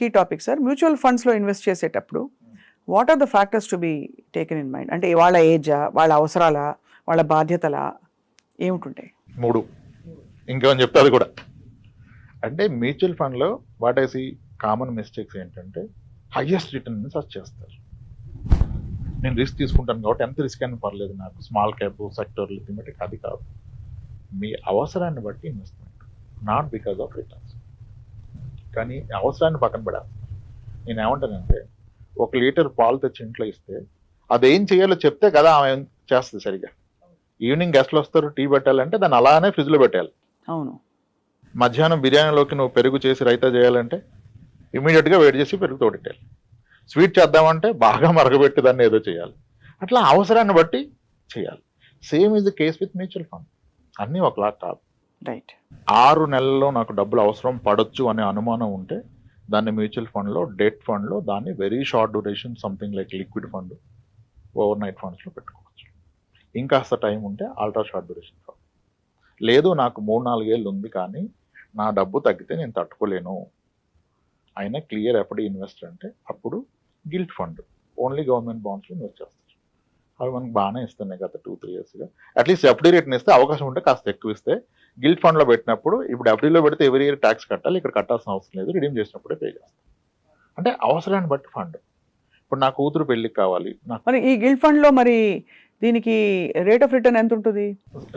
Key topic sir. Mutual ఫండ్స్లో invest చేసేటప్పుడు what are the factors to be taken in mind? అంటే వాళ్ళ ఏజా, వాళ్ళ అవసరాలా, వాళ్ళ బాధ్యతలా, ఏమిటుంటాయి? 3 ఇంకేమని చెప్తే అది కూడా. అంటే మ్యూచువల్ ఫండ్లో what I see common mistakes ఏంటంటే హైయెస్ట్ రిటర్న్ సర్చ్ చేస్తారు. నేను రిస్క్ తీసుకుంటాను కాబట్టి ఎంత రిస్క్ అయినా పర్లేదు, నాకు స్మాల్ క్యాప్ సెక్టర్ థిమెటిక్ అది కాదు. మీ అవసరాన్ని బట్టి investment, not because of returns. కానీ అవసరాన్ని పక్కన పెడాలి. నేను ఏమంటానంటే, 1 లీటర్ పాలు తెచ్చి ఇంట్లో ఇస్తే అదేం చేయాలో చెప్తే కదా ఆమె చేస్తుంది సరిగా. ఈవినింగ్ గెస్ట్లు వస్తారు, టీ పెట్టాలంటే దాన్ని అలానే ఫ్రిడ్జ్లో పెట్టాలి. అవును. మధ్యాహ్నం బిర్యానీలోకి నువ్వు పెరుగు చేసి రైతా చేయాలంటే ఇమీడియట్గా వేడి చేసి పెరుగు తోడెట్టాలి. స్వీట్ చేద్దామంటే బాగా మరగబెట్టి దాన్ని ఏదో చేయాలి. అట్లా అవసరాన్ని బట్టి చేయాలి. Same is the case with mutual fund. అన్నీ ఒకలా కాదు. రైట్. 6 నెలల్లో నాకు డబ్బులు అవసరం పడొచ్చు అనే అనుమానం ఉంటే దాన్ని మ్యూచువల్ ఫండ్లో, డెట్ ఫండ్లో, దాన్ని very short duration something like liquid fund, over night ఫండ్స్లో పెట్టుకోవచ్చు. ఇంకాస్త టైం ఉంటే అల్ట్రా షార్ట్ డ్యూరేషన్ ఫండ్. లేదు నాకు 3-4 ఏళ్ళు ఉంది కానీ నా డబ్బు తగ్గితే నేను తట్టుకోలేను అయినా క్లియర్ ఎఫ్డి ఇన్వెస్టర్ అంటే అప్పుడు గిల్ట్ ఫండ్, ఓన్లీ గవర్నమెంట్ బాండ్స్లో ఇన్వెస్ట్ చేస్తారు. అవి మనకు బాగానే ఇస్తున్నాయి గత 2-3 ఇయర్స్గా. అట్లీస్ట్ ఎఫ్డీ రేట్ని ఇస్తే అవకాశం ఉంటే కాస్త ఎక్కువ ఇస్తే. గిల్ట్ ఫండ్లో పెట్టినప్పుడు ఇప్పుడు ఎఫ్డీలో పెడితే ఎవరీ ఇయర్ ట్యాక్స్ కట్టాలి, ఇక్కడ కట్టాల్సిన అవసరం లేదు, రిడీమ్ చేసినప్పుడే పే చేస్తాం. అంటే అవసరాన్ని బట్టి ఫండ్. ఇప్పుడు నా కూతురు పెళ్ళికి కావాలి, మరి ఈ గిల్ట్ ఫండ్లో మరి దీనికి రేట్ ఆఫ్ రిటర్న్ ఎంత ఉంటుంది?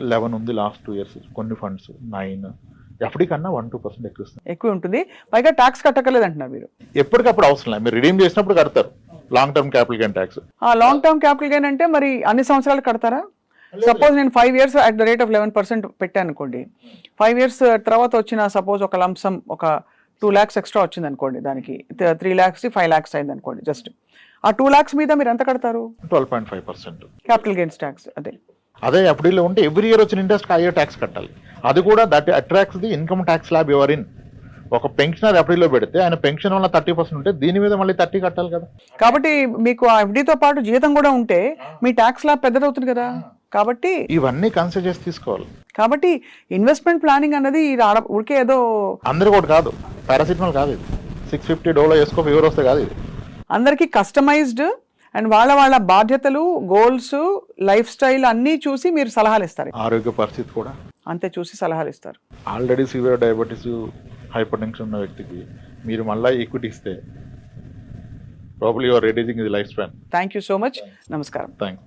11 ఉంది లాస్ట్ 2 ఇయర్స్, కొన్ని ఫండ్స్ 9, ఎఫ్డీ కన్నా 1-2% ఎక్కువ ఇస్తుంది. ఎక్కువ ఉంటుంది, పైగా ట్యాక్స్ కట్టకలేదు అంటున్నారు మీరు. ఎప్పటికప్పుడు అవసరం లేదు, మీరు రిడీమ్ చేసినప్పుడు కడతారు long term capital gain tax. Long term capital gain అంటే మరి అన్ని సంవత్సరాలు కడతారా? సపోజ్ నేను 5 years at the rate of 11% పెట్టాను అనుకోండి. 5 years తర్వాత వచ్చిన సపోజ్ ఒక లంసమ్ ఒక 2 lakhs ఎక్స్ట్రా వచ్చింది అనుకోండి, దానికి 3 lakhs 5 lakhs అయింది అనుకోండి. జస్ట్ ఆ 2 lakhs మీద మీరు ఎంత కడతారు? 12.5% క్యాపిటల్ గెయిన్స్ ట్యాక్స్. అదే ఎఫ్డీలో ఉంటే ఎవ్రీ ఇయర్ వచ్చిన ఇంట్రెస్ట్ అయ్యే ట్యాక్స్ కట్టాలి. అది కూడా that attracts the income tax slab your in. ఒక పెన్షనర్ ఎఫ్డీలో పెడితే ఆయన పెన్షన్ వల్ల 30% ఉంటే దీని మీద మళ్ళీ 30 కట్టాలి కదా. కాబట్టి మీకు ఆ ఎఫ్డీతో పాటు జీతం కూడా ఉంటే మీ ట్యాక్స్ స్లాబ్ పెద్దదవుతుంది కదా. కాబట్టి ఇవన్నీ కన్సిడర్ చేసి తీసుకోవాలి. కాబట్టి ఇన్వెస్ట్మెంట్ ప్లానింగ్ అన్నది ఊరికే ఏదో అందరికీ ఒకటి కాదు, పారాసిటమాల్ కాదు ఇది. $650 వేసుకో ఫీవర్ వస్తే కాదు ఇది. అందరికీ కస్టమైజ్డ్ అండ్ వాళ్ళ వాళ్ళ బాధ్యతలు, గోల్స్, లైఫ్ స్టైల్ అన్నీ చూసి మీరు సలహాలు ఇస్తారు. ఆరోగ్య పరిస్థితి కూడా అంతే చూసి సలహాలు ఇస్తారు. Already severe diabetes, hyper tension ఉన్న వ్యక్తికి మీరు మళ్ళీ ఈక్విటీ ఇస్తే probably your reducing the life span. Thank you so much. నమస్కారం. థ్యాంక్స్.